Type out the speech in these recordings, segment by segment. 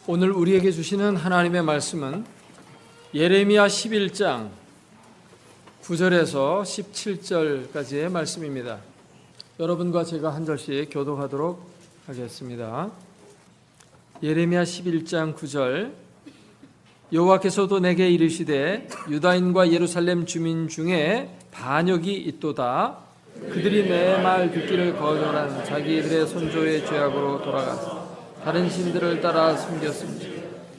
오늘 우리에게 주시는 하나님의 말씀은 예레미야 11장 9절에서 17절까지의 말씀입니다. 여러분과 제가 한 절씩 교독하도록 하겠습니다. 예레미야 11장 9절. 여호와께서도 내게 이르시되 유다인과 예루살렘 주민 중에 반역이 있도다. 그들이 내 말 듣기를 거절한 자기들의 손조의 죄악으로 돌아가서 다른 신들을 따라 숨겼습니다.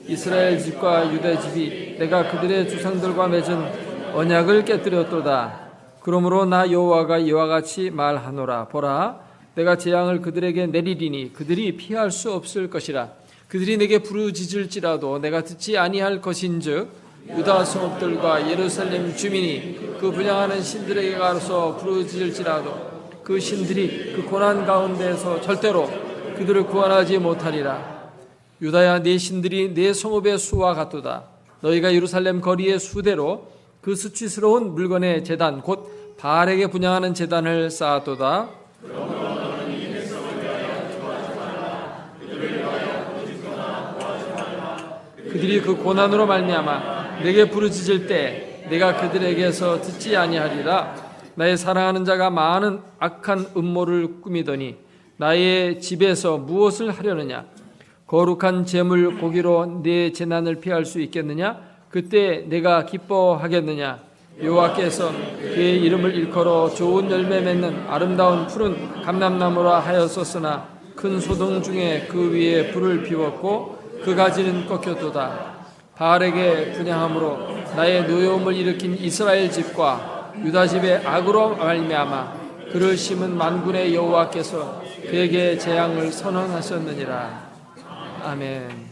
이스라엘 집과 유다 집이 내가 그들의 주상들과 맺은 언약을 깨뜨렸도다. 그러므로 나 여호와가 이와 같이 말하노라. 보라, 내가 재앙을 그들에게 내리리니 그들이 피할 수 없을 것이라. 그들이 내게 부르짖을지라도 내가 듣지 아니할 것인즉 유다 성읍들과 예루살렘 주민이 그 분향하는 신들에게 가서 부르짖을지라도 그 신들이 그 고난 가운데에서 절대로 그들을 구원하지 못하리라. 유다야, 네 신들이 네 성읍의 수와 같도다. 너희가 예루살렘 거리의 수대로 그 수치스러운 물건의 제단 곧 바알에게 분향하는 제단을 쌓았도다. 그들이 그 고난으로 말미암아 내게 부르짖을 때 내가 그들에게서 듣지 아니하리라. 나의 사랑하는 자가 많은 악한 음모를 꾸미더니 나의 집에서 무엇을 하려느냐? 거룩한 제물 고기로 내 재난을 피할 수 있겠느냐? 그때 내가 기뻐하겠느냐? 여호와께서 그의 이름을 일컬어 좋은 열매 맺는 아름다운 푸른 감람나무라 하였었으나 큰 소동 중에 그 위에 불을 피웠고 그 가지는 꺾였도다. 바알에게 분향함으로 나의 노여움을 일으킨 이스라엘 집과 유다 집의 악으로 말미암아 그를 심은 만군의 여호와께서 그에게 재앙을 선언하셨느니라. 아멘.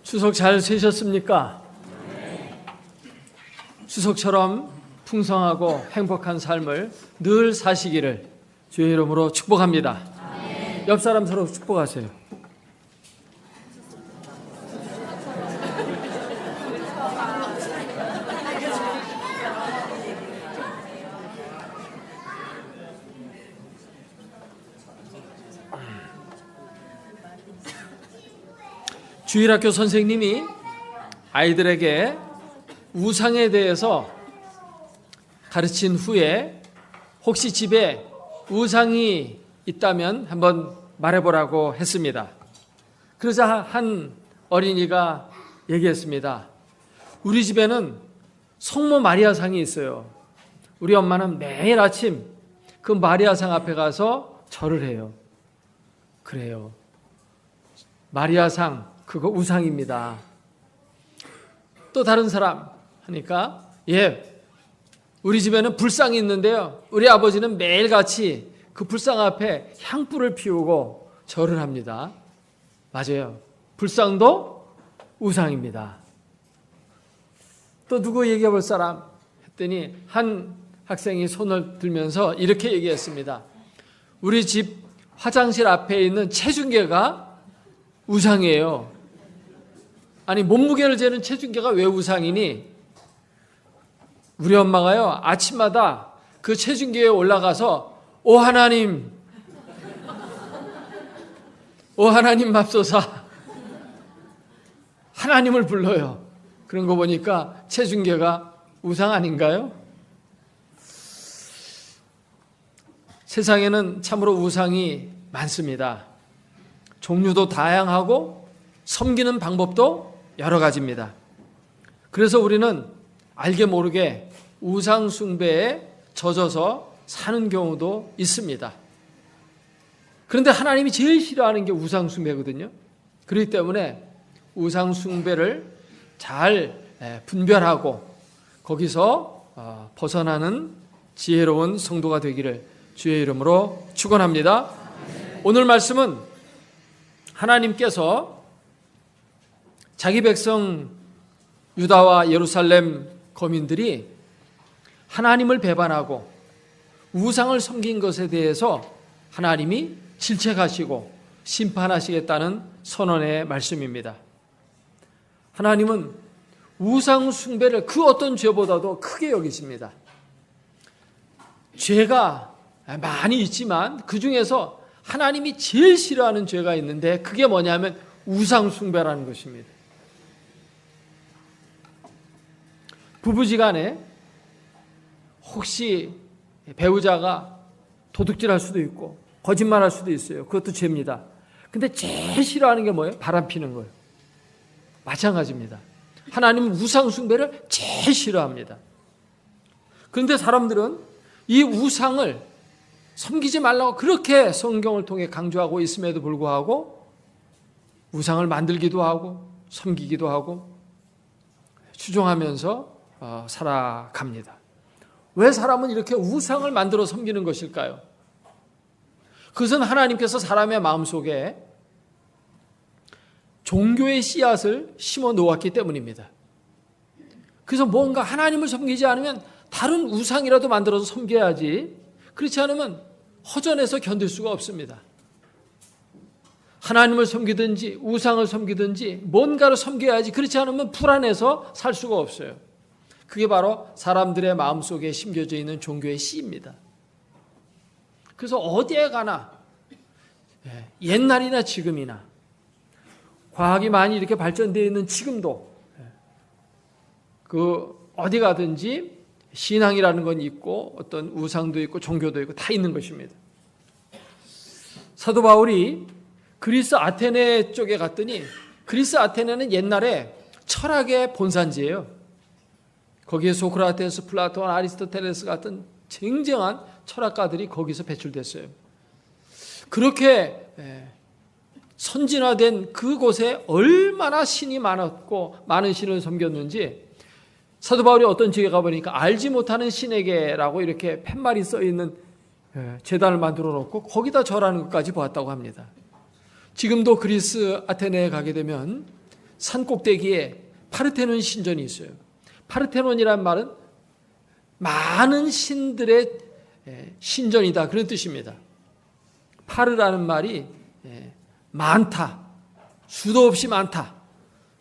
추석 잘 쉬셨습니까? 추석처럼 풍성하고 행복한 삶을 늘 사시기를 주의 이름으로 축복합니다. 옆 사람 서로 축복하세요. 주일학교 선생님이 아이들에게 우상에 대해서 가르친 후에 혹시 집에 우상이 있다면 한번 말해보라고 했습니다. 그러자 한 어린이가 얘기했습니다. 우리 집에는 성모 마리아상이 있어요. 우리 엄마는 매일 아침 그 마리아상 앞에 가서 절을 해요. 그래요. 마리아상 그거 우상입니다. 또 다른 사람 하니까 우리 집에는 불상이 있는데요. 우리 아버지는 매일같이 그 불상 앞에 향불을 피우고 절을 합니다. 맞아요. 불상도 우상입니다. 또 누구 얘기해 볼 사람 했더니 한 학생이 손을 들면서 이렇게 얘기했습니다. 우리 집 화장실 앞에 있는 체중계가 우상이에요. 아니, 몸무게를 재는 체중계가 왜 우상이니? 우리 엄마가요, 아침마다 그 체중계에 올라가서 오 하나님 맙소사 하나님을 불러요. 그런 거 보니까 체중계가 우상 아닌가요? 세상에는 참으로 우상이 많습니다. 종류도 다양하고 섬기는 방법도 여러 가지입니다. 그래서 우리는 알게 모르게 우상 숭배에 젖어서 사는 경우도 있습니다. 그런데 하나님이 제일 싫어하는 게 우상 숭배거든요. 그렇기 때문에 우상 숭배를 잘 분별하고 거기서 벗어나는 지혜로운 성도가 되기를 주의 이름으로 축원합니다. 오늘 말씀은 하나님께서 자기 백성 유다와 예루살렘 거민들이 하나님을 배반하고 우상을 섬긴 것에 대해서 하나님이 질책하시고 심판하시겠다는 선언의 말씀입니다. 하나님은 우상 숭배를 그 어떤 죄보다도 크게 여기십니다. 죄가 많이 있지만 그 중에서 하나님이 제일 싫어하는 죄가 있는데 그게 뭐냐면 우상 숭배라는 것입니다. 부부지간에 혹시 배우자가 도둑질할 수도 있고 거짓말할 수도 있어요. 그것도 죄입니다. 근데 제일 싫어하는 게 뭐예요? 바람 피는 거예요. 마찬가지입니다. 하나님은 우상 숭배를 제일 싫어합니다. 그런데 사람들은 이 우상을 섬기지 말라고 그렇게 성경을 통해 강조하고 있음에도 불구하고 우상을 만들기도 하고 섬기기도 하고 추종하면서 살아갑니다. 왜 사람은 이렇게 우상을 만들어 섬기는 것일까요? 그것은 하나님께서 사람의 마음속에 종교의 씨앗을 심어 놓았기 때문입니다. 그래서 뭔가 하나님을 섬기지 않으면 다른 우상이라도 만들어서 섬겨야지, 그렇지 않으면 허전해서 견딜 수가 없습니다. 하나님을 섬기든지 우상을 섬기든지 뭔가를 섬겨야지, 그렇지 않으면 불안해서 살 수가 없어요. 그게 바로 사람들의 마음속에 심겨져 있는 종교의 씨입니다. 그래서 어디에 가나 옛날이나 지금이나 과학이 많이 이렇게 발전되어 있는 지금도 그 어디 가든지 신앙이라는 건 있고 어떤 우상도 있고 종교도 있고 다 있는 것입니다. 사도 바울이 그리스 아테네 쪽에 갔더니 그리스 아테네는 옛날에 철학의 본산지예요. 거기에 소크라테스, 플라톤, 아리스토텔레스 같은 쟁쟁한 철학가들이 거기서 배출됐어요. 그렇게 선진화된 그곳에 얼마나 신이 많았고 많은 신을 섬겼는지 사도 바울이 어떤 지역에 가보니까 알지 못하는 신에게라고 이렇게 팻말이 써있는 제단을 만들어 놓고 거기다 절하는 것까지 보았다고 합니다. 지금도 그리스 아테네에 가게 되면 산 꼭대기에 파르테논 신전이 있어요. 파르테논이란 말은 많은 신들의 신전이다, 그런 뜻입니다. 파르라는 말이 많다, 수도 없이 많다.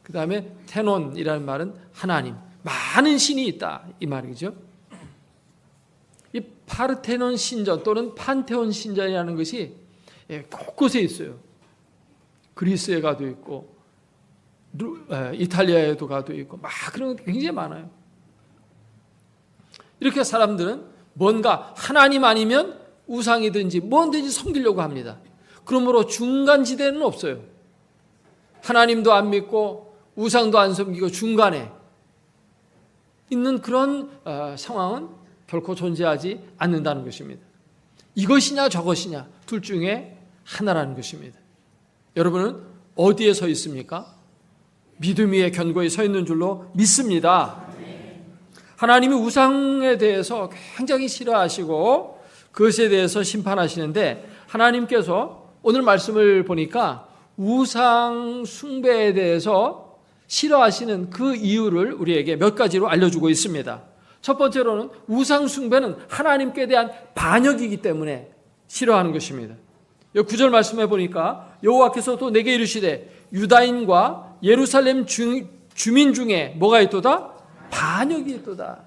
그 다음에 테논이라는 말은 하나님, 많은 신이 있다, 이 말이죠. 이 파르테논 신전 또는 판테온 신전이라는 것이 곳곳에 있어요. 그리스에 가도 있고 이탈리아에도 가도 있고 막 그런 게 굉장히 많아요. 이렇게 사람들은 뭔가 하나님 아니면 우상이든지 뭐든지 섬기려고 합니다. 그러므로 중간지대는 없어요. 하나님도 안 믿고 우상도 안 섬기고 중간에 있는 그런 상황은 결코 존재하지 않는다는 것입니다. 이것이냐 저것이냐 둘 중에 하나라는 것입니다. 여러분은 어디에 서 있습니까? 믿음 위에 견고히 서 있는 줄로 믿습니다. 하나님이 우상에 대해서 굉장히 싫어하시고 그것에 대해서 심판하시는데, 하나님께서 오늘 말씀을 보니까 우상 숭배에 대해서 싫어하시는 그 이유를 우리에게 몇 가지로 알려주고 있습니다. 첫 번째로는 우상 숭배는 하나님께 대한 반역이기 때문에 싫어하는 것입니다. 9절 말씀해 보니까 여호와께서 또 내게 이르시되 유다인과 예루살렘 주민 중에 뭐가 있도다? 반역이 있도다.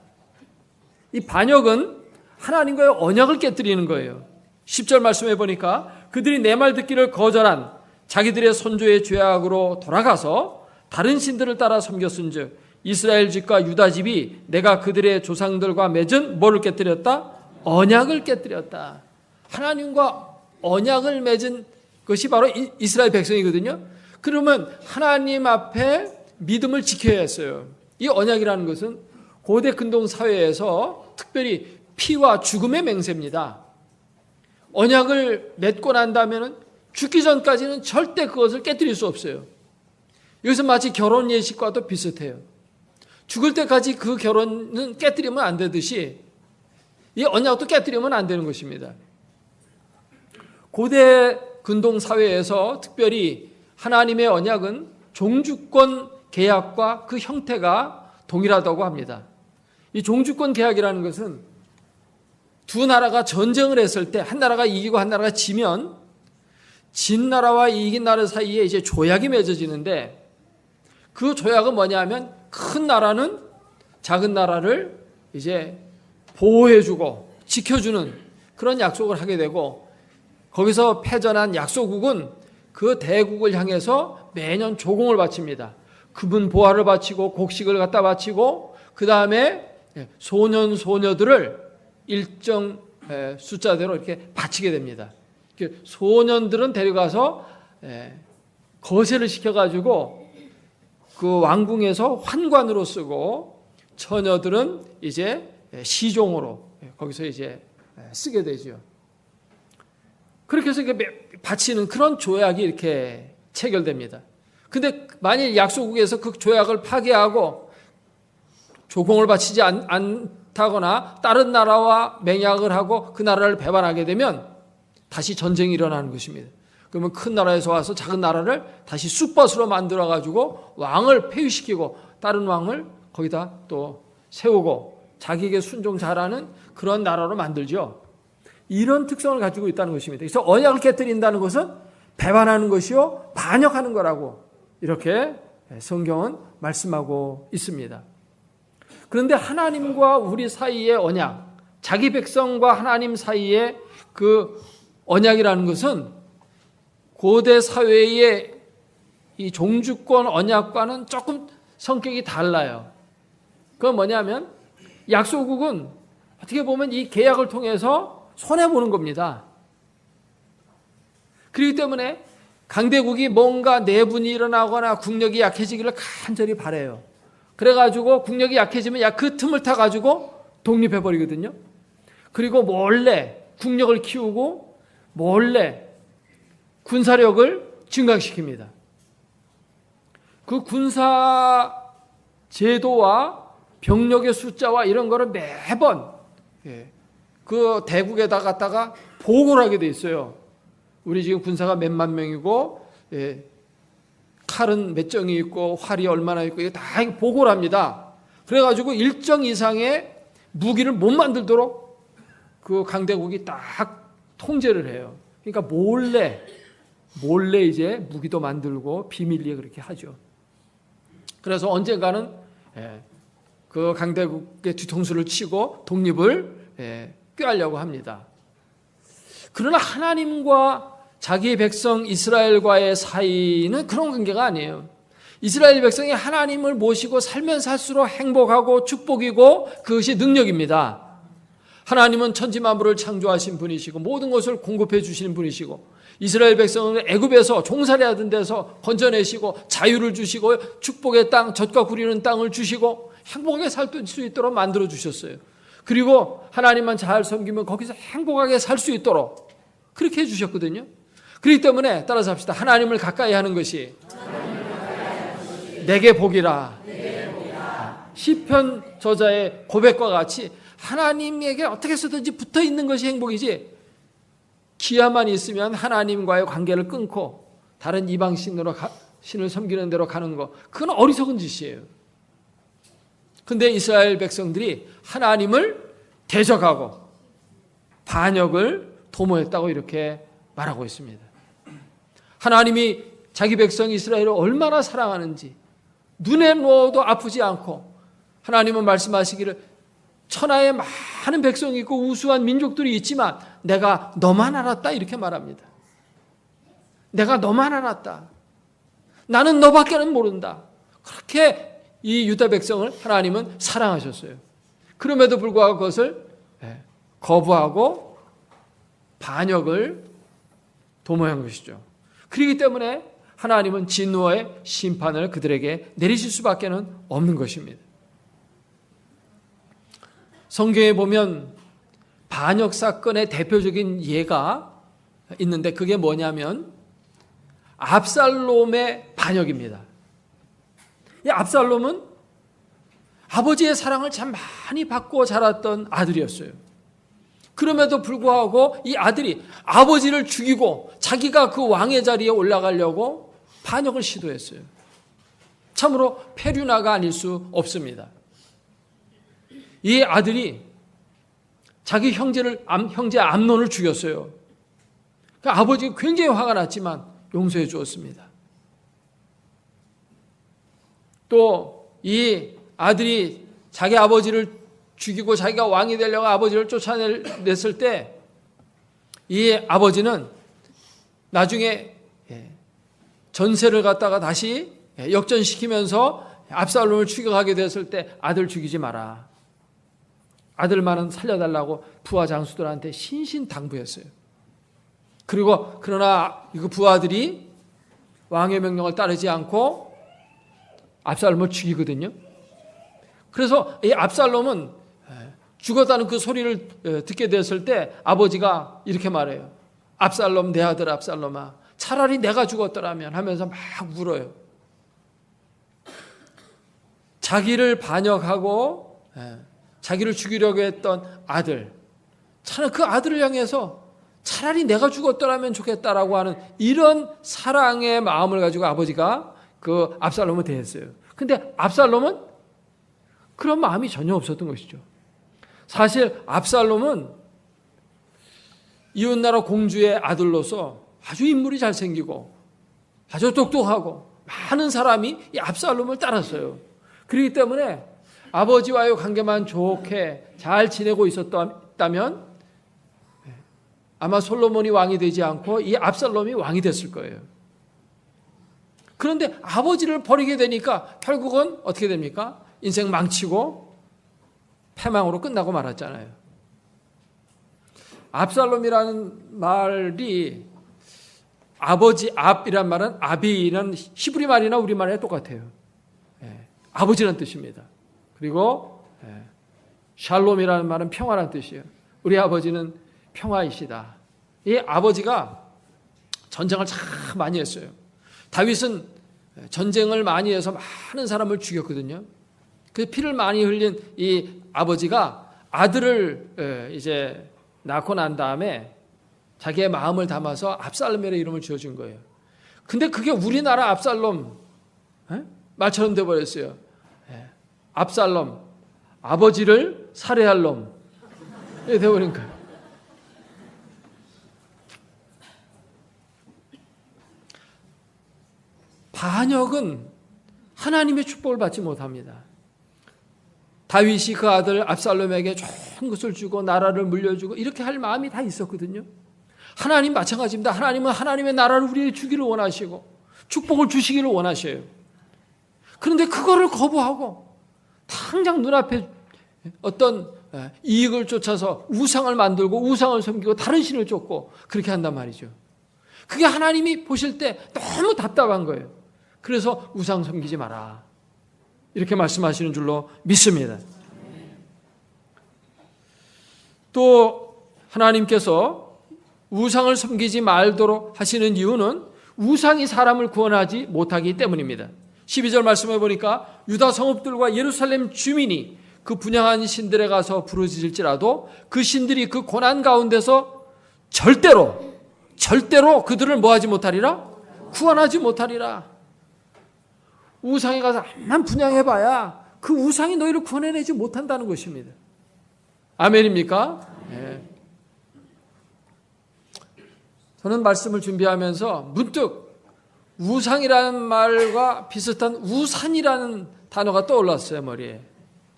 이 반역은 하나님과의 언약을 깨뜨리는 거예요. 10절 말씀해 보니까 그들이 내 말 듣기를 거절한 자기들의 선조의 죄악으로 돌아가서 다른 신들을 따라 섬겼은즉 이스라엘 집과 유다 집이 내가 그들의 조상들과 맺은 뭐를 깨뜨렸다? 언약을 깨뜨렸다. 하나님과 언약을 맺은 것이 바로 이스라엘 백성이거든요. 그러면 하나님 앞에 믿음을 지켜야 했어요. 이 언약이라는 것은 고대 근동 사회에서 특별히 피와 죽음의 맹세입니다. 언약을 맺고 난다면 죽기 전까지는 절대 그것을 깨뜨릴 수 없어요. 이것은 마치 결혼 예식과도 비슷해요. 죽을 때까지 그 결혼은 깨뜨리면 안 되듯이 이 언약도 깨뜨리면 안 되는 것입니다. 고대 근동 사회에서 특별히 하나님의 언약은 종주권 계약과 그 형태가 동일하다고 합니다. 이 종주권 계약이라는 것은 두 나라가 전쟁을 했을 때 한 나라가 이기고 한 나라가 지면 진 나라와 이긴 나라 사이에 이제 조약이 맺어지는데, 그 조약은 뭐냐면 큰 나라는 작은 나라를 이제 보호해주고 지켜주는 그런 약속을 하게 되고, 거기서 패전한 약소국은 그 대국을 향해서 매년 조공을 바칩니다. 금은 보화를 바치고 곡식을 갖다 바치고 그 다음에 소년 소녀들을 일정 숫자대로 이렇게 바치게 됩니다. 소년들은 데려가서 거세를 시켜가지고 그 왕궁에서 환관으로 쓰고, 처녀들은 이제 시종으로 거기서 이제 쓰게 되죠. 그렇게 해서 바치는 그런 조약이 이렇게 체결됩니다. 근데 만일 약소국에서 그 조약을 파기하고 조공을 바치지 않다거나 다른 나라와 맹약을 하고 그 나라를 배반하게 되면 다시 전쟁이 일어나는 것입니다. 그러면 큰 나라에서 와서 작은 나라를 다시 쑥밭으로 만들어가지고 왕을 폐위시키고 다른 왕을 거기다 또 세우고 자기에게 순종 잘하는 그런 나라로 만들죠. 이런 특성을 가지고 있다는 것입니다. 그래서 언약을 깨뜨린다는 것은 배반하는 것이요 반역하는 거라고 이렇게 성경은 말씀하고 있습니다. 그런데 하나님과 우리 사이의 언약, 자기 백성과 하나님 사이의 그 언약이라는 것은 고대 사회의 이 종주권 언약과는 조금 성격이 달라요. 그건 뭐냐면 약소국은 어떻게 보면 이 계약을 통해서 손해보는 겁니다. 그렇기 때문에 강대국이 뭔가 내분이 일어나거나 국력이 약해지기를 간절히 바라요. 그래가지고 국력이 약해지면 그 틈을 타가지고 독립해버리거든요. 그리고 몰래 국력을 키우고 몰래 군사력을 증강시킵니다. 그 군사 제도와 병력의 숫자와 이런 거를 매번 그 대국에다 갖다가 보고를 하게 돼 있어요. 우리 지금 군사가 몇만 명이고 칼은 몇 정이 있고 활이 얼마나 있고 이게 다 보고를 합니다. 그래가지고 일정 이상의 무기를 못 만들도록 그 강대국이 딱 통제를 해요. 그러니까 몰래 이제 무기도 만들고 비밀리에 그렇게 하죠. 그래서 언젠가는 그 강대국의 뒤통수를 치고 독립을 꾀하려고 합니다. 그러나 하나님과 자기의 백성 이스라엘과의 사이는 그런 관계가 아니에요. 이스라엘 백성이 하나님을 모시고 살면 살수록 행복하고 축복이고 그것이 능력입니다. 하나님은 천지만물을 창조하신 분이시고 모든 것을 공급해 주시는 분이시고 이스라엘 백성은 애굽에서 종살이하던 데서 건져내시고 자유를 주시고 축복의 땅, 젖과 구리는 땅을 주시고 행복하게 살 수 있도록 만들어 주셨어요. 그리고 하나님만 잘 섬기면 거기서 행복하게 살 수 있도록 그렇게 해주셨거든요. 그렇기 때문에 따라서 합시다. 하나님을 가까이 하는 것이 내게 복이라. 시편 저자의 고백과 같이 하나님에게 어떻게 해서든지 붙어 있는 것이 행복이지, 기아만 있으면 하나님과의 관계를 끊고 다른 이방 신을 섬기는 대로 가는 거, 그건 어리석은 짓이에요. 근데 이스라엘 백성들이 하나님을 대적하고 반역을 도모했다고 이렇게 말하고 있습니다. 하나님이 자기 백성 이스라엘을 얼마나 사랑하는지 눈에 놓아도 아프지 않고, 하나님은 말씀하시기를 천하에 많은 백성이 있고 우수한 민족들이 있지만 내가 너만 알았다, 이렇게 말합니다. 내가 너만 알았다. 나는 너밖에는 모른다. 그렇게 이 유다 백성을 하나님은 사랑하셨어요. 그럼에도 불구하고 그것을 거부하고 반역을 도모한 것이죠. 그렇기 때문에 하나님은 진노의 심판을 그들에게 내리실 수밖에 없는 것입니다. 성경에 보면 반역 사건의 대표적인 예가 있는데, 그게 뭐냐면 압살롬의 반역입니다. 이 압살롬은 아버지의 사랑을 참 많이 받고 자랐던 아들이었어요. 그럼에도 불구하고 이 아들이 아버지를 죽이고 자기가 그 왕의 자리에 올라가려고 반역을 시도했어요. 참으로 페류나가 아닐 수 없습니다. 이 아들이 자기 형제 암논을 죽였어요. 그러니까 아버지가 굉장히 화가 났지만 용서해 주었습니다. 또 이 아들이 자기 아버지를 죽이고 자기가 왕이 되려고 아버지를 쫓아냈을 때 이 아버지는 나중에 전세를 갖다가 다시 역전시키면서 압살롬을 추격하게 됐을 때 아들 죽이지 마라, 아들만은 살려달라고 부하 장수들한테 신신당부했어요. 그러나 그 부하들이 왕의 명령을 따르지 않고 압살롬을 죽이거든요. 그래서 이 압살롬은 죽었다는 그 소리를 듣게 됐을 때 아버지가 이렇게 말해요. 압살롬, 내 아들 압살롬아, 차라리 내가 죽었더라면, 하면서 막 울어요. 자기를 반역하고 자기를 죽이려고 했던 아들, 차라리 그 아들을 향해서 차라리 내가 죽었더라면 좋겠다라고 하는 이런 사랑의 마음을 가지고 아버지가 그 압살롬을 대했어요. 근데 압살롬은 그런 마음이 전혀 없었던 것이죠. 사실 압살롬은 이웃나라 공주의 아들로서 아주 인물이 잘생기고 아주 똑똑하고 많은 사람이 이 압살롬을 따랐어요. 그렇기 때문에 아버지와의 관계만 좋게 잘 지내고 있었다면 아마 솔로몬이 왕이 되지 않고 이 압살롬이 왕이 됐을 거예요. 그런데 아버지를 버리게 되니까 결국은 어떻게 됩니까? 인생 망치고 패망으로 끝나고 말았잖아요. 압살롬이라는 말이 아버지, 압이란 말은 아비라는 히브리 말이나 우리 말이랑 똑같아요. 아버지라는 뜻입니다. 그리고 샬롬이라는 말은 평화라는 뜻이에요. 우리 아버지는 평화이시다. 이 아버지가 전쟁을 참 많이 했어요. 다윗은 전쟁을 많이 해서 많은 사람을 죽였거든요. 그 피를 많이 흘린 이 아버지가 아들을 이제 낳고 난 다음에 자기의 마음을 담아서 압살롬이라는 이름을 지어준 거예요. 근데 그게 우리나라 압살롬 말처럼 돼버렸어요. 압살롬, 아버지를 살해할 놈, 이렇게 돼버린 거예요. 반역은 하나님의 축복을 받지 못합니다. 다윗이 그 아들 압살롬에게 좋은 것을 주고 나라를 물려주고 이렇게 할 마음이 다 있었거든요. 하나님 마찬가지입니다. 하나님은 하나님의 나라를 우리에게 주기를 원하시고 축복을 주시기를 원하셔요. 그런데 그거를 거부하고 당장 눈앞에 어떤 이익을 쫓아서 우상을 만들고 우상을 섬기고 다른 신을 쫓고 그렇게 한단 말이죠. 그게 하나님이 보실 때 너무 답답한 거예요. 그래서 우상 섬기지 마라, 이렇게 말씀하시는 줄로 믿습니다. 또 하나님께서 우상을 섬기지 말도록 하시는 이유는 우상이 사람을 구원하지 못하기 때문입니다. 12절 말씀해 보니까 유다 성읍들과 예루살렘 주민이 그 분향한 신들에 가서 부르짖을지라도 그 신들이 그 고난 가운데서 절대로 그들을 뭐하지 못하리라? 구원하지 못하리라. 우상에 가서 암만 분향해봐야 그 우상이 너희를 구원해내지 못한다는 것입니다. 아멘입니까? 네. 저는 말씀을 준비하면서 문득 우상이라는 말과 비슷한 우산이라는 단어가 떠올랐어요, 머리에.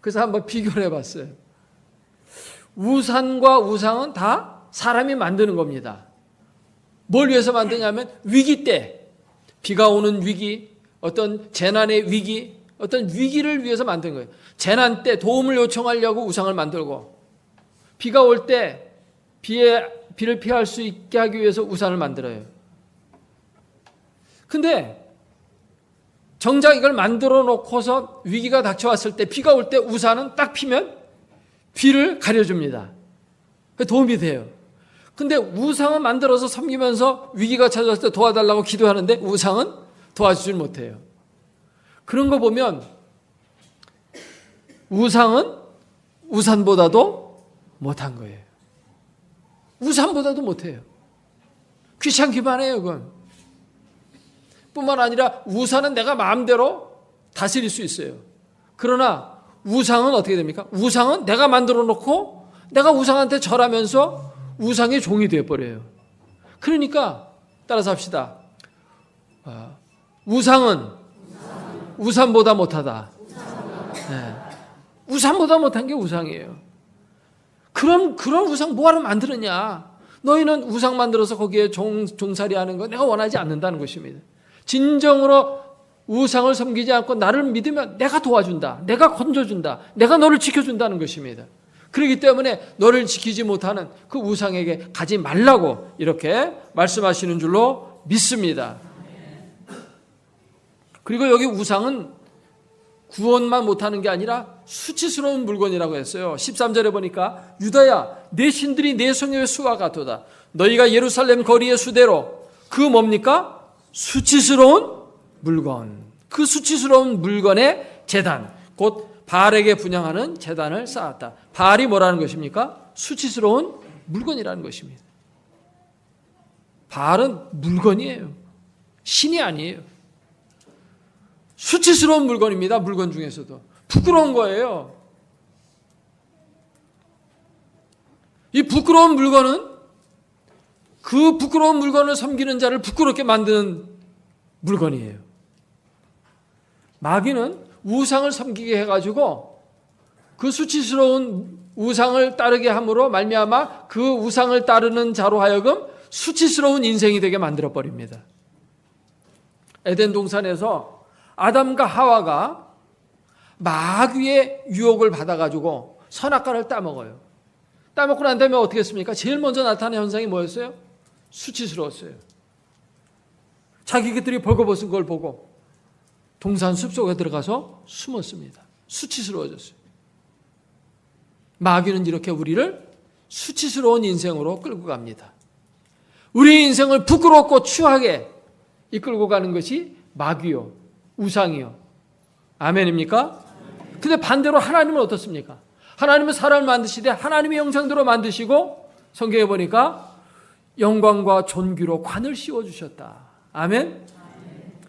그래서 한번 비교를 해봤어요. 우산과 우상은 다 사람이 만드는 겁니다. 뭘 위해서 만드냐면 위기 때, 비가 오는 위기, 어떤 재난의 위기, 어떤 위기를 위해서 만든 거예요. 재난 때 도움을 요청하려고 우상을 만들고, 비가 올 때 비를 피할 수 있게 하기 위해서 우산을 만들어요. 근데 정작 이걸 만들어 놓고서 위기가 닥쳐왔을 때, 비가 올 때 우산은 딱 피면 비를 가려줍니다. 도움이 돼요. 근데 우상은 만들어서 섬기면서 위기가 찾아왔을 때 도와달라고 기도하는데 우상은 도와주질 못해요. 그런 거 보면 우상은 우산보다도 못한 거예요. 우산보다도 못해요. 귀찮기만 해요, 그건. 뿐만 아니라 우산은 내가 마음대로 다스릴 수 있어요. 그러나 우상은 어떻게 됩니까? 우상은 내가 만들어 놓고 내가 우상한테 절하면서 우상의 종이 되어버려요. 그러니까 따라서 합시다. 우상은 우산보다 못하다. 네. 우산보다 못한 게 우상이에요. 그런 우상 뭐하러 만들었냐? 너희는 우상 만들어서 거기에 종살이하는 거 내가 원하지 않는다는 것입니다. 진정으로 우상을 섬기지 않고 나를 믿으면 내가 도와준다, 내가 건져준다, 내가 너를 지켜준다는 것입니다. 그렇기 때문에 너를 지키지 못하는 그 우상에게 가지 말라고 이렇게 말씀하시는 줄로 믿습니다. 그리고 여기 우상은 구원만 못하는 게 아니라 수치스러운 물건이라고 했어요. 13절에 보니까 유다야 내 신들이 내 성의 수와 같도다. 너희가 예루살렘 거리의 수대로 그 뭡니까? 수치스러운 물건. 그 수치스러운 물건의 제단, 곧 바알에게 분향하는 제단을 쌓았다. 바알이 뭐라는 것입니까? 수치스러운 물건이라는 것입니다. 바알은 물건이에요. 신이 아니에요. 수치스러운 물건입니다. 물건 중에서도. 부끄러운 거예요. 이 부끄러운 물건은 그 부끄러운 물건을 섬기는 자를 부끄럽게 만드는 물건이에요. 마귀는 우상을 섬기게 해가지고 그 수치스러운 우상을 따르게 함으로 말미암아 그 우상을 따르는 자로 하여금 수치스러운 인생이 되게 만들어버립니다. 에덴 동산에서 아담과 하와가 마귀의 유혹을 받아가지고 선악과를 따먹어요. 따먹고 난 다음에 어떻게 했습니까? 제일 먼저 나타난 현상이 뭐였어요? 수치스러웠어요. 자기들이 벌거벗은 걸 보고 동산 숲속에 들어가서 숨었습니다. 수치스러워졌어요. 마귀는 이렇게 우리를 수치스러운 인생으로 끌고 갑니다. 우리 인생을 부끄럽고 추하게 이끌고 가는 것이 마귀요, 우상이요. 아멘입니까? 근데 반대로 하나님은 어떻습니까? 하나님은 사람을 만드시되 하나님의 형상대로 만드시고 성경에 보니까 영광과 존귀로 관을 씌워주셨다. 아멘?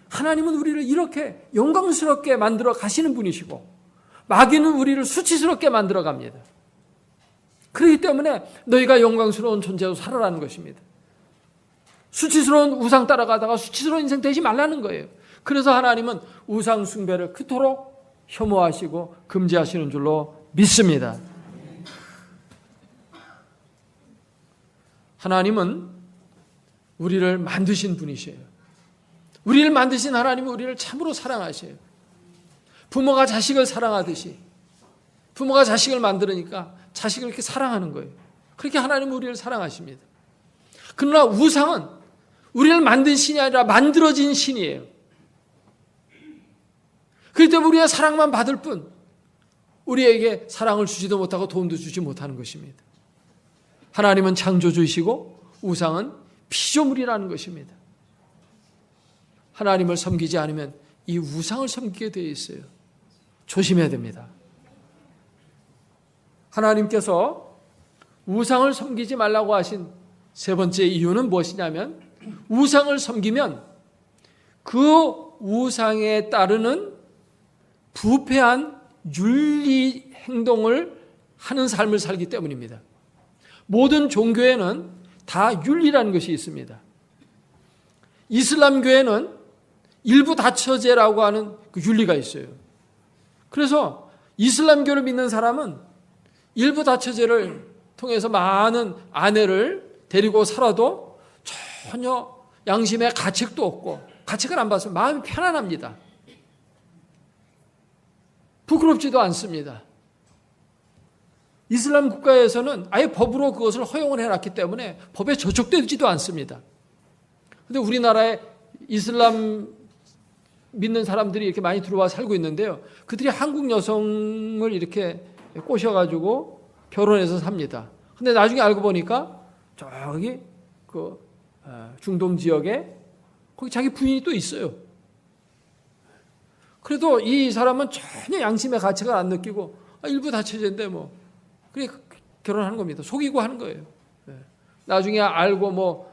하나님은 우리를 이렇게 영광스럽게 만들어 가시는 분이시고 마귀는 우리를 수치스럽게 만들어 갑니다. 그렇기 때문에 너희가 영광스러운 존재로 살아라는 것입니다. 수치스러운 우상 따라가다가 수치스러운 인생 되지 말라는 거예요. 그래서 하나님은 우상 숭배를 그토록 혐오하시고 금지하시는 줄로 믿습니다. 하나님은 우리를 만드신 분이세요. 우리를 만드신 하나님은 우리를 참으로 사랑하셔요. 부모가 자식을 사랑하듯이 부모가 자식을 만들으니까 자식을 이렇게 사랑하는 거예요. 그렇게 하나님은 우리를 사랑하십니다. 그러나 우상은 우리를 만든 신이 아니라 만들어진 신이에요. 그렇기 때문에 우리가 사랑만 받을 뿐 우리에게 사랑을 주지도 못하고 도움도 주지 못하는 것입니다. 하나님은 창조주이시고 우상은 피조물이라는 것입니다. 하나님을 섬기지 않으면 이 우상을 섬기게 되어 있어요. 조심해야 됩니다. 하나님께서 우상을 섬기지 말라고 하신 세 번째 이유는 무엇이냐면, 우상을 섬기면 그 우상에 따르는 부패한 윤리 행동을 하는 삶을 살기 때문입니다. 모든 종교에는 다 윤리라는 것이 있습니다. 이슬람교에는 일부 다처제라고 하는 그 윤리가 있어요. 그래서 이슬람교를 믿는 사람은 일부 다처제를 통해서 많은 아내를 데리고 살아도 전혀 양심에 가책도 없고, 가책을 안 받으면 마음이 편안합니다. 부끄럽지도 않습니다. 이슬람 국가에서는 아예 법으로 그것을 허용을 해놨기 때문에 법에 저촉되지도 않습니다. 그런데 우리나라에 이슬람 믿는 사람들이 이렇게 많이 들어와 살고 있는데요. 그들이 한국 여성을 이렇게 꼬셔가지고 결혼해서 삽니다. 근데 나중에 알고 보니까 저기 그 중동 지역에 거기 자기 부인이 또 있어요. 그래도 이 사람은 전혀 양심의 가책을 안 느끼고 일부 다처제인데 뭐 그래 결혼하는 겁니다. 속이고 하는 거예요. 나중에 알고 뭐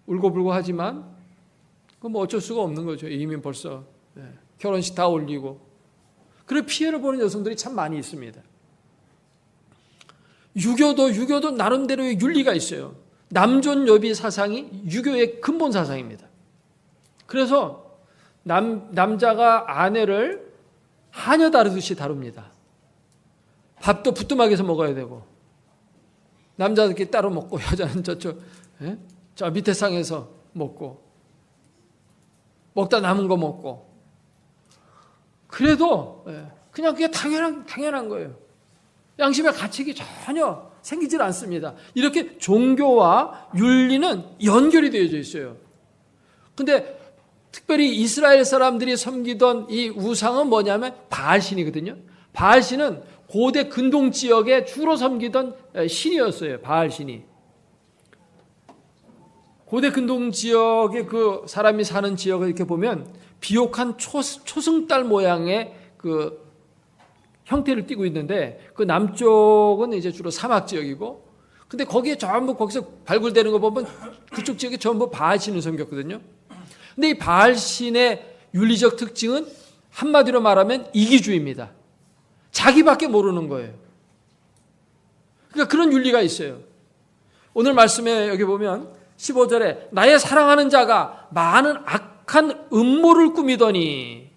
울고불고 하지만 그건 뭐 어쩔 수가 없는 거죠. 이미 벌써 결혼식 다 올리고. 그래 피해를 보는 여성들이 참 많이 있습니다. 유교도 나름대로의 윤리가 있어요. 남존여비 사상이 유교의 근본 사상입니다. 그래서 남자가 아내를 하녀 다루듯이 다룹니다. 밥도 부뚜막에서 먹어야 되고, 남자들끼리 따로 먹고 여자는 저 밑에 상에서 먹고, 먹다 남은 거 먹고. 그래도 그냥 그게 당연한 거예요. 양심의 가책이 전혀 생기질 않습니다. 이렇게 종교와 윤리는 연결이 되어져 있어요. 근데 특별히 이스라엘 사람들이 섬기던 이 우상은 뭐냐면 바알신이거든요. 바알신은 고대 근동 지역에 주로 섬기던 신이었어요. 바알신이. 고대 근동 지역의 그 사람이 사는 지역을 이렇게 보면 비옥한 초승달 모양의 그 형태를 띠고 있는데, 그 남쪽은 이제 주로 사막 지역이고, 근데 거기에 전부 거기서 발굴되는 거 보면 그쪽 지역에 전부 바알신을 섬겼거든요. 근데 이 바알신의 윤리적 특징은 한마디로 말하면 이기주의입니다. 자기밖에 모르는 거예요. 그러니까 그런 윤리가 있어요. 오늘 말씀에 여기 보면 15절에 나의 사랑하는 자가 많은 악한 음모를 꾸미더니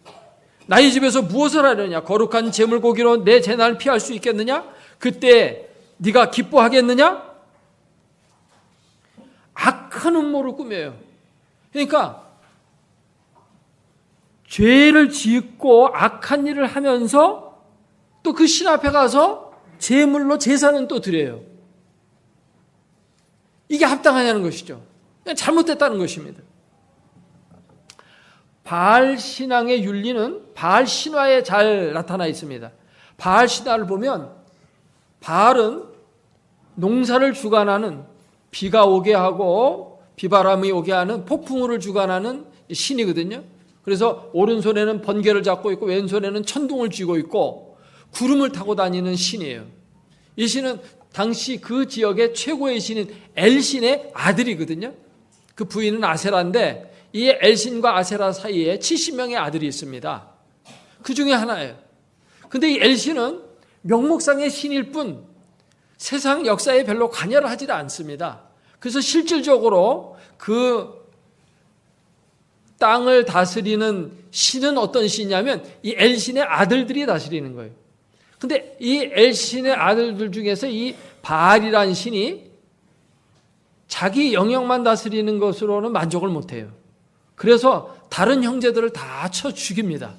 나의 집에서 무엇을 하려냐? 거룩한 제물고기로 내 재난을 피할 수 있겠느냐? 그때 네가 기뻐하겠느냐? 악한 음모를 꾸며요. 그러니까 죄를 짓고 악한 일을 하면서 또 그 신 앞에 가서 제물로 제사는 또 드려요. 이게 합당하냐는 것이죠. 그냥 잘못됐다는 것입니다. 바알 신앙의 윤리는 바알 신화에 잘 나타나 있습니다. 바알 신화를 보면 바알은 농사를 주관하는, 비가 오게 하고 비바람이 오게 하는 폭풍우를 주관하는 신이거든요. 그래서 오른손에는 번개를 잡고 있고 왼손에는 천둥을 쥐고 있고 구름을 타고 다니는 신이에요. 이 신은 당시 그 지역의 최고의 신인 엘신의 아들이거든요. 그 부인은 아세라인데 이 엘신과 아세라 사이에 70명의 아들이 있습니다. 그 중에 하나예요. 근데 이 엘신은 명목상의 신일 뿐 세상 역사에 별로 관여를 하지 않습니다. 그래서 실질적으로 그 땅을 다스리는 신은 어떤 신이냐면 이 엘신의 아들들이 다스리는 거예요. 근데 이 엘신의 아들들 중에서 이 바알이라는 신이 자기 영역만 다스리는 것으로는 만족을 못해요. 그래서 다른 형제들을 다 쳐 죽입니다.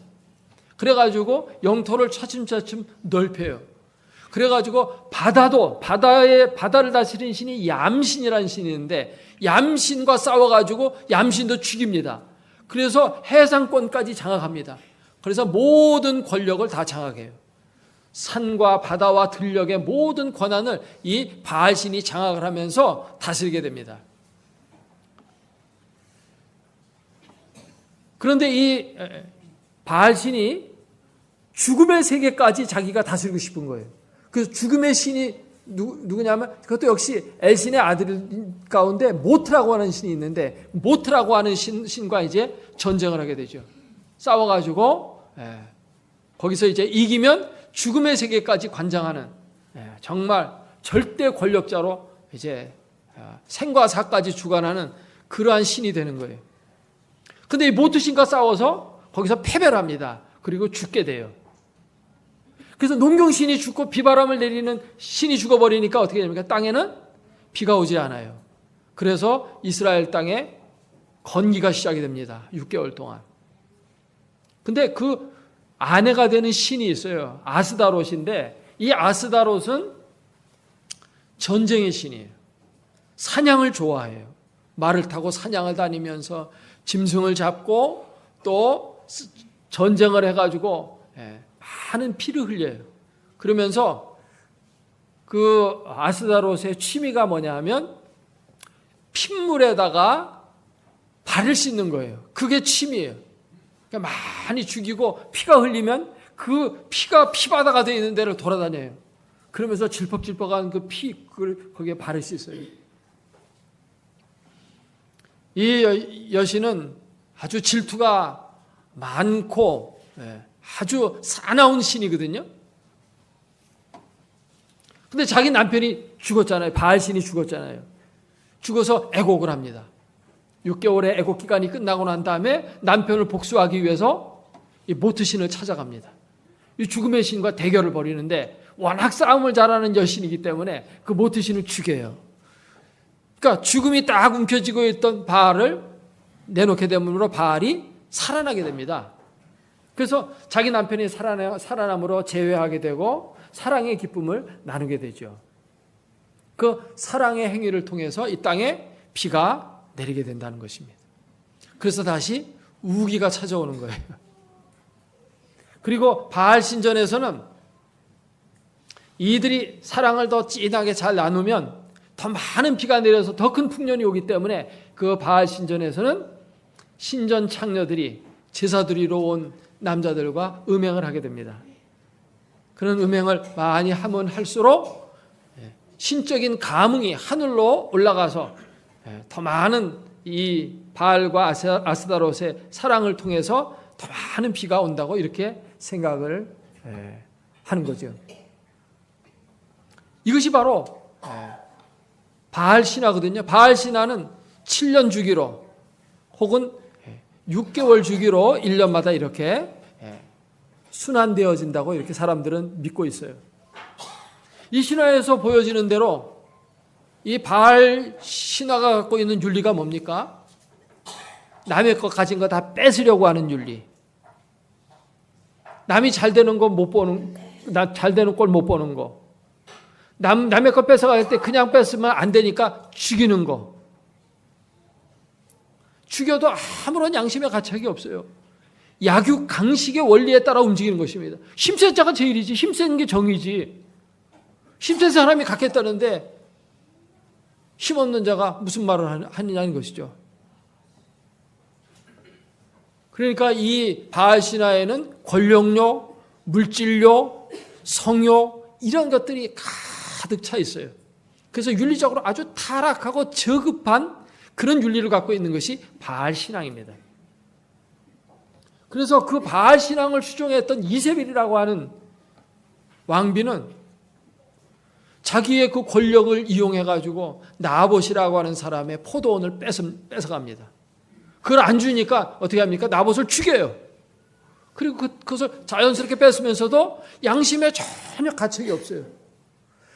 그래가지고 영토를 차츰차츰 넓혀요. 그래가지고 바다를 다스리는 신이 얌신이라는 신이 있는데 얌신과 싸워가지고 얌신도 죽입니다. 그래서 해상권까지 장악합니다. 그래서 모든 권력을 다 장악해요. 산과 바다와 들녘의 모든 권한을 이 바알신이 장악을 하면서 다스리게 됩니다. 그런데 이 바알신이 죽음의 세계까지 자기가 다스리고 싶은 거예요. 그래서 죽음의 신이 누구냐면 그것도 역시 엘신의 아들 가운데 모트라고 하는 신이 있는데, 모트라고 하는 신과 이제 전쟁을 하게 되죠. 싸워가지고 거기서 이제 이기면 죽음의 세계까지 관장하는 정말 절대 권력자로 이제 생과 사까지 주관하는 그러한 신이 되는 거예요. 근데 이 모트 신과 싸워서 거기서 패배를 합니다. 그리고 죽게 돼요. 그래서 농경신이 죽고 비바람을 내리는 신이 죽어버리니까 어떻게 됩니까? 땅에는 비가 오지 않아요. 그래서 이스라엘 땅에 건기가 시작이 됩니다. 6개월 동안. 근데 그 아내가 되는 신이 있어요. 아스다롯인데, 이 아스다롯은 전쟁의 신이에요. 사냥을 좋아해요. 말을 타고 사냥을 다니면서 짐승을 잡고 또 전쟁을 해가지고 많은 피를 흘려요. 그러면서 그 아스다롯의 취미가 뭐냐 하면 핏물에다가 발을 씻는 거예요. 그게 취미예요. 그러니까 많이 죽이고 피가 흘리면 그 피가 피바다가 되어 있는 데를 돌아다녀요. 그러면서 질퍽질퍽한 그 피를 거기에 발을 씻어요. 이 여신은 아주 질투가 많고 아주 사나운 신이거든요. 근데 자기 남편이 죽었잖아요. 바알신이 죽었잖아요. 죽어서 애곡을 합니다. 6개월의 애곡 기간이 끝나고 난 다음에 남편을 복수하기 위해서 이 모트신을 찾아갑니다. 이 죽음의 신과 대결을 벌이는데 워낙 싸움을 잘하는 여신이기 때문에 그 모트신을 죽여요. 그러니까 죽음이 딱 움켜쥐고 있던 바알을 내놓게 됨으로 바알이 살아나게 됩니다. 그래서 자기 남편이 살아남으로 재회하게 되고 사랑의 기쁨을 나누게 되죠. 그 사랑의 행위를 통해서 이 땅에 비가 내리게 된다는 것입니다. 그래서 다시 우기가 찾아오는 거예요. 그리고 바알 신전에서는 이들이 사랑을 더 진하게 잘 나누면 더 많은 비가 내려서 더 큰 풍년이 오기 때문에 그 바알 신전에서는 신전 창녀들이 제사 드리러 온 남자들과 음행을 하게 됩니다. 그런 음행을 많이 하면 할수록 신적인 감흥이 하늘로 올라가서 더 많은 이 바알과 아스다롯의 사랑을 통해서 더 많은 비가 온다고 이렇게 생각을 하는 거죠. 이것이 바로 바알 신화거든요. 바알 신화는 7년 주기로 혹은 6개월 주기로 1년마다 이렇게 순환되어진다고 이렇게 사람들은 믿고 있어요. 이 신화에서 보여지는 대로 이 바알 신화가 갖고 있는 윤리가 뭡니까? 남의 것 가진 거 다 뺏으려고 하는 윤리. 남이 잘 되는 거 못 보는, 잘 되는 꼴 못 보는 거. 남의 거 뺏어갈 때 그냥 뺏으면 안 되니까 죽이는 거. 죽여도 아무런 양심의 가책이 없어요. 약육 강식의 원리에 따라 움직이는 것입니다. 힘센 자가 제일이지. 힘센 게 정의지. 힘센 사람이 갖겠다는데 힘없는 자가 무슨 말을 하느냐는 것이죠. 그러니까 이 바알 신화에는 권력욕, 물질욕, 성욕 이런 것들이 가득 차 있어요. 그래서 윤리적으로 아주 타락하고 저급한 그런 윤리를 갖고 있는 것이 바알 신앙입니다. 그래서 그 바알 신앙을 추종했던 이세벨이라고 하는 왕비는 자기의 그 권력을 이용해가지고 나봇이라고 하는 사람의 포도원을 뺏어갑니다. 그걸 안 주니까 어떻게 합니까? 나봇을 죽여요. 그리고 그것을 자연스럽게 뺏으면서도 양심에 전혀 가책이 없어요.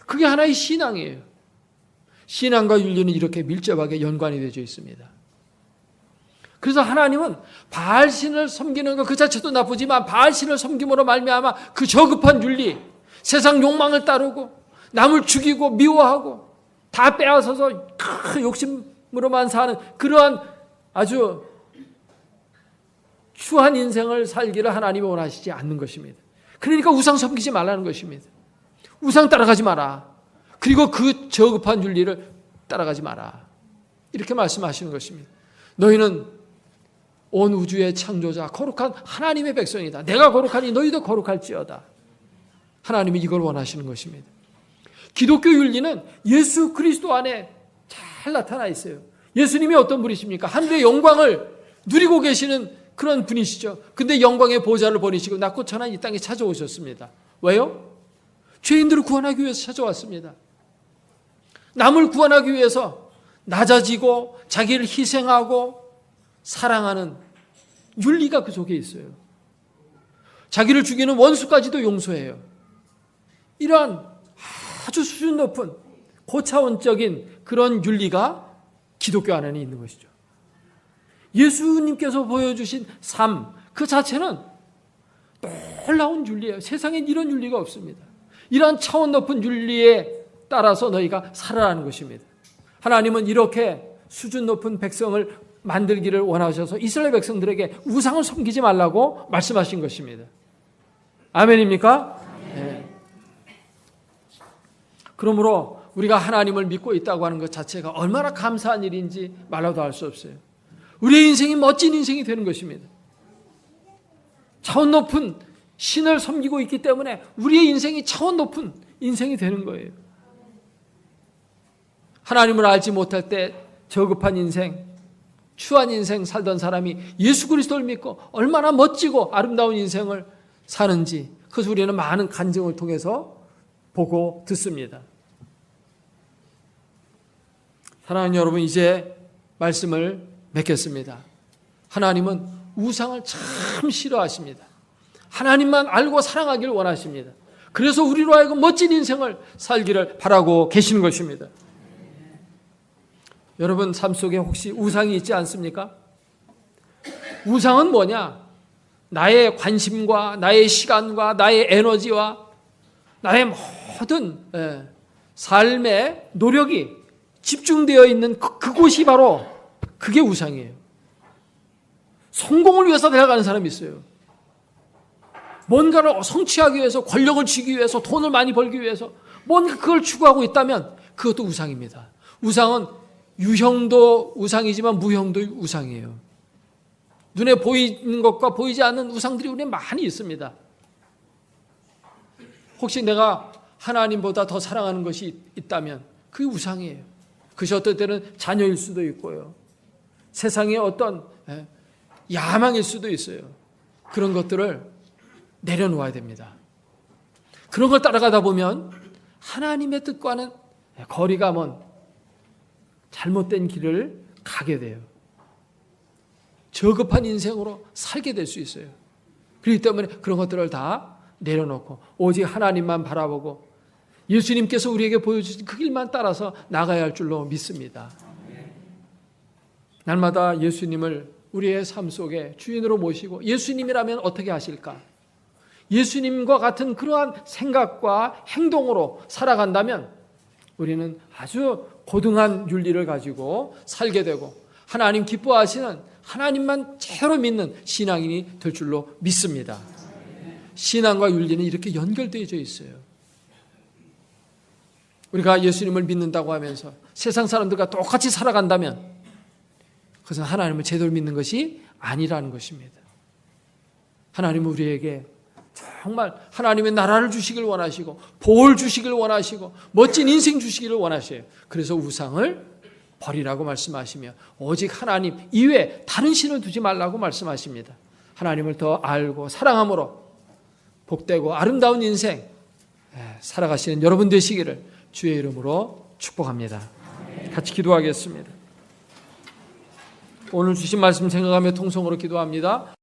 그게 하나의 신앙이에요. 신앙과 윤리는 이렇게 밀접하게 연관이 되어 있습니다. 그래서 하나님은 바알신을 섬기는 것 그 자체도 나쁘지만 바알신을 섬김으로 말미암아 그 저급한 윤리, 세상 욕망을 따르고 남을 죽이고 미워하고 다 빼앗아서 큰 욕심으로만 사는 그러한 아주 추한 인생을 살기를 하나님이 원하시지 않는 것입니다. 그러니까 우상 섬기지 말라는 것입니다. 우상 따라가지 마라. 그리고 그 저급한 윤리를 따라가지 마라. 이렇게 말씀하시는 것입니다. 너희는 온 우주의 창조자 거룩한 하나님의 백성이다. 내가 거룩하니 너희도 거룩할지어다. 하나님이 이걸 원하시는 것입니다. 기독교 윤리는 예수 그리스도 안에 잘 나타나 있어요. 예수님이 어떤 분이십니까? 하늘의 영광을 누리고 계시는 그런 분이시죠. 근데 영광의 보좌를 버리시고 낮고 천한 이 땅에 찾아오셨습니다. 왜요? 죄인들을 구원하기 위해서 찾아왔습니다. 남을 구원하기 위해서 낮아지고 자기를 희생하고 사랑하는 윤리가 그 속에 있어요. 자기를 죽이는 원수까지도 용서해요. 이러한 아주 수준 높은 고차원적인 그런 윤리가 기독교 안에는 있는 것이죠. 예수님께서 보여주신 삶 그 자체는 놀라운 윤리예요. 세상엔 이런 윤리가 없습니다. 이러한 차원 높은 윤리에 따라서 너희가 살아라는 것입니다. 하나님은 이렇게 수준 높은 백성을 만들기를 원하셔서 이스라엘 백성들에게 우상을 섬기지 말라고 말씀하신 것입니다. 아멘입니까? 네. 그러므로 우리가 하나님을 믿고 있다고 하는 것 자체가 얼마나 감사한 일인지 말로도 할 수 없어요. 우리의 인생이 멋진 인생이 되는 것입니다. 차원 높은 신을 섬기고 있기 때문에 우리의 인생이 차원 높은 인생이 되는 거예요. 하나님을 알지 못할 때 저급한 인생, 추한 인생 살던 사람이 예수 그리스도를 믿고 얼마나 멋지고 아름다운 인생을 사는지 그것을 우리는 많은 간증을 통해서 보고 듣습니다. 사랑하는 여러분, 이제 말씀을 맺겠습니다. 하나님은 우상을 참 싫어하십니다. 하나님만 알고 사랑하기를 원하십니다. 그래서 우리로 하여금 멋진 인생을 살기를 바라고 계시는 것입니다. 여러분 삶 속에 혹시 우상이 있지 않습니까? 우상은 뭐냐? 나의 관심과 나의 시간과 나의 에너지와 나의 모든 삶의 노력이 집중되어 있는 그곳이 바로 그게 우상이에요. 성공을 위해서 살아가는 사람이 있어요. 뭔가를 성취하기 위해서, 권력을 쥐기 위해서, 돈을 많이 벌기 위해서 뭔가 그걸 추구하고 있다면 그것도 우상입니다. 우상은 유형도 우상이지만 무형도 우상이에요. 눈에 보이는 것과 보이지 않는 우상들이 우리에 많이 있습니다. 혹시 내가 하나님보다 더 사랑하는 것이 있다면 그게 우상이에요. 그것이 어떨 때는 자녀일 수도 있고요. 세상의 어떤 야망일 수도 있어요. 그런 것들을 내려놓아야 됩니다. 그런 걸 따라가다 보면 하나님의 뜻과는 거리가 먼 잘못된 길을 가게 돼요. 저급한 인생으로 살게 될 수 있어요. 그렇기 때문에 그런 것들을 다 내려놓고 오직 하나님만 바라보고 예수님께서 우리에게 보여주신 그 길만 따라서 나가야 할 줄로 믿습니다. 날마다 예수님을 우리의 삶 속에 주인으로 모시고 예수님이라면 어떻게 하실까? 예수님과 같은 그러한 생각과 행동으로 살아간다면 우리는 아주 고등한 윤리를 가지고 살게 되고 하나님 기뻐하시는 하나님만 제대로 믿는 신앙인이 될 줄로 믿습니다. 신앙과 윤리는 이렇게 연결되어져 있어요. 우리가 예수님을 믿는다고 하면서 세상 사람들과 똑같이 살아간다면 그것은 하나님을 제대로 믿는 것이 아니라는 것입니다. 하나님은 우리에게 정말 하나님의 나라를 주시길 원하시고 복을 주시길 원하시고 멋진 인생 주시기를 원하셔요. 그래서 우상을 버리라고 말씀하시며 오직 하나님 이외에 다른 신을 두지 말라고 말씀하십니다. 하나님을 더 알고 사랑함으로 복되고 아름다운 인생 살아가시는 여러분 되시기를 주의 이름으로 축복합니다. 같이 기도하겠습니다. 오늘 주신 말씀 생각하며 통성으로 기도합니다.